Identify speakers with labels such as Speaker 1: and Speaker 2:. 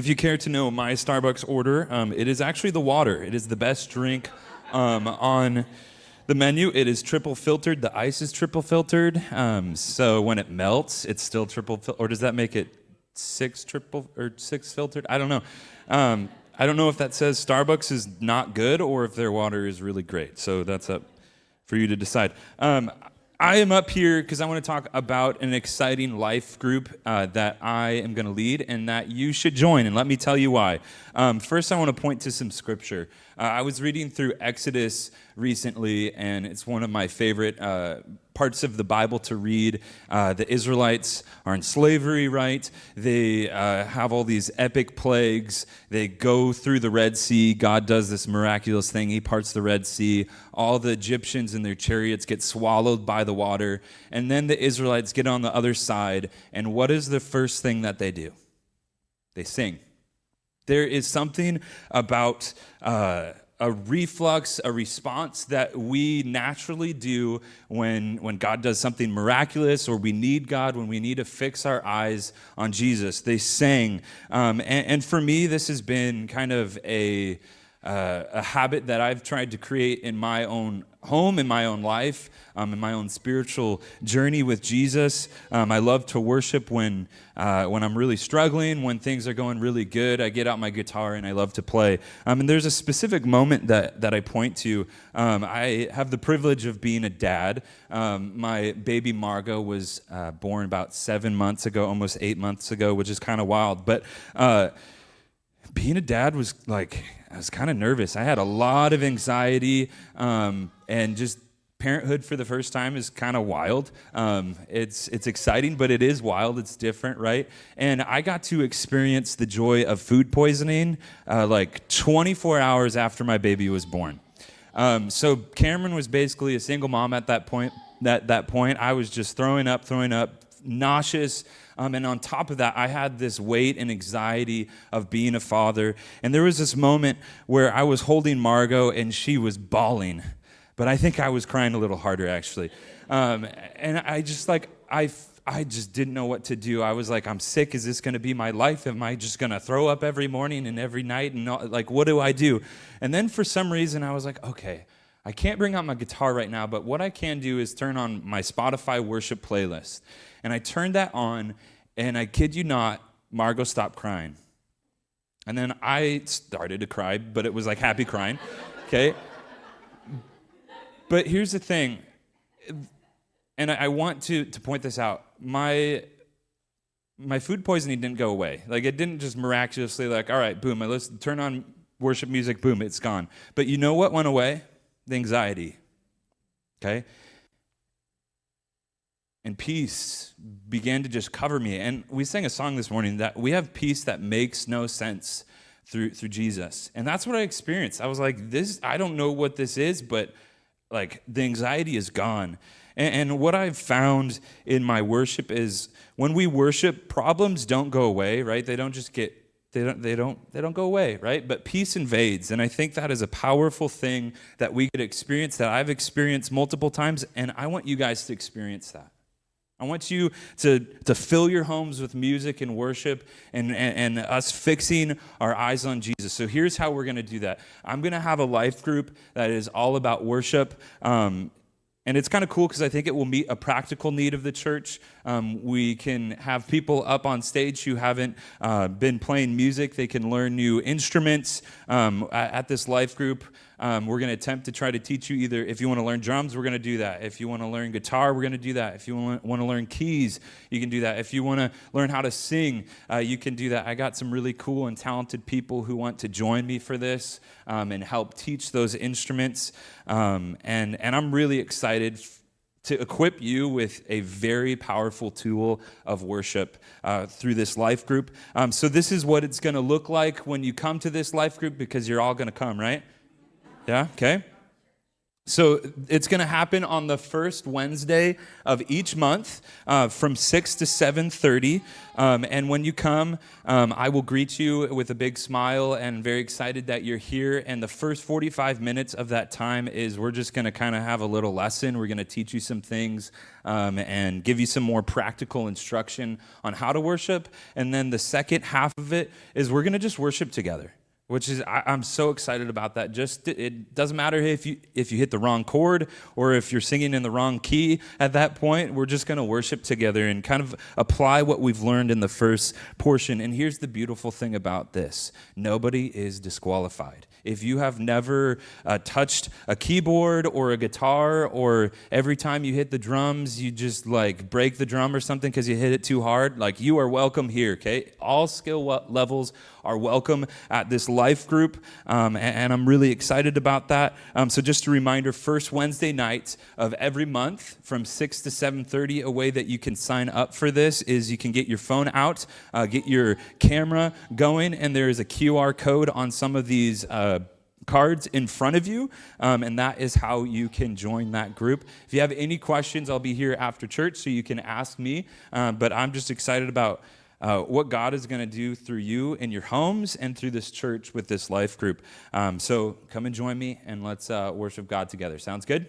Speaker 1: If you care to know my Starbucks order, it is actually the water. It is the best drink on the menu. It is triple filtered. The ice is triple filtered. So when it melts, it's still or does that make it six filtered? I don't know. I don't know if that says Starbucks is not good or if their water is really great. So that's up for you to decide. I am up here because I want to talk about an exciting life group that I am going to lead and that you should join, and let me tell you why. First, I want to point to some scripture. I was reading through Exodus recently, and it's one of my favorite parts of the Bible to read. The Israelites are in slavery, right? They have all these epic plagues. They go through the Red Sea. God does this miraculous thing. He parts the Red Sea. All the Egyptians and their chariots get swallowed by the water. And then the Israelites get on the other side. And what is the first thing that they do? They sing. There is something about a reflux, a response that we naturally do when God does something miraculous, or we need God, when we need to fix our eyes on Jesus. They sang. And for me, this has been kind of a habit that I've tried to create in my own home, in my own life, in my own spiritual journey with Jesus. I love to worship when I'm really struggling, when things are going really good. I get out my guitar and I love to play. And there's a specific moment that I point to. I have the privilege of being a dad. My baby Margot was born about 7 months ago, almost 8 months ago, which is kind of wild. But being a dad was like, I was kind of nervous. I had a lot of anxiety, and just parenthood for the first time is kind of wild. It's exciting, but it is wild. It's different, right? And I got to experience the joy of food poisoning like 24 hours after my baby was born. So Cameron was basically a single mom at that point. At that point, I was just throwing up, nauseous. And on top of that, I had this weight and anxiety of being a father. And there was this moment where I was holding Margot and she was bawling. But I think I was crying a little harder, actually. And I just I just didn't know what to do. I was like, I'm sick. Is this going to be my life? Am I just going to throw up every morning and every night? And like, what do I do? And then for some reason, I was like, okay, I can't bring out my guitar right now, but what I can do is turn on my Spotify worship playlist. And I turned that on, and I kid you not, Margot stopped crying. And then I started to cry, but it was like happy crying, okay? But here's the thing, and I want to point this out. My food poisoning didn't go away. Like, it didn't just miraculously all right, boom, let's turn on worship music, boom, it's gone. But you know what went away? The anxiety, okay? And peace began to just cover me. And we sang a song this morning that we have peace that makes no sense through Jesus. And that's what I experienced. I was like, I don't know what this is, but like the anxiety is gone. And what I've found in my worship is when we worship, problems don't go away, right? They don't just get They don't go away, right? But peace invades, and I think that is a powerful thing that we could experience, that I've experienced multiple times, and I want you guys to experience that. I want you to fill your homes with music and worship and us fixing our eyes on Jesus. So here's how we're going to do that. I'm going to have a life group that is all about worship. And it's kind of cool because I think it will meet a practical need of the church. We can have people up on stage who haven't been playing music. They can learn new instruments at this life group. We're going to attempt to try to teach you either, if you want to learn drums, we're going to do that. If you want to learn guitar, we're going to do that. If you want to learn keys, you can do that. If you want to learn how to sing, you can do that. I got some really cool and talented people who want to join me for this and help teach those instruments. And I'm really excited to equip you with a very powerful tool of worship through this life group. So this is what it's going to look like when you come to this life group, because you're all going to come, right? Yeah, okay. So it's going to happen on the first Wednesday of each month from 6 to 7:30. And when you come, I will greet you with a big smile and very excited that you're here. And the first 45 minutes of that time is we're just going to kind of have a little lesson. We're going to teach you some things and give you some more practical instruction on how to worship. And then the second half of it is we're going to just worship together. Which is, I'm so excited about that. Just, it doesn't matter if you hit the wrong chord or if you're singing in the wrong key at that point. We're just going to worship together and kind of apply what we've learned in the first portion. And here's the beautiful thing about this. Nobody is disqualified. If you have never touched a keyboard or a guitar, or every time you hit the drums, you just like break the drum or something because you hit it too hard, like, you are welcome here, okay? All skill levels are welcome at this life group, and I'm really excited about that. So just a reminder, first Wednesday night of every month from 6 to 7:30, a way that you can sign up for this is you can get your phone out, get your camera going, and there is a QR code on some of these cards in front of you, and that is how you can join that group. If you have any questions, I'll be here after church, so you can ask me, but I'm just excited about what God is going to do through you in your homes and through this church with this life group. So come and join me, and let's worship God together. Sounds good?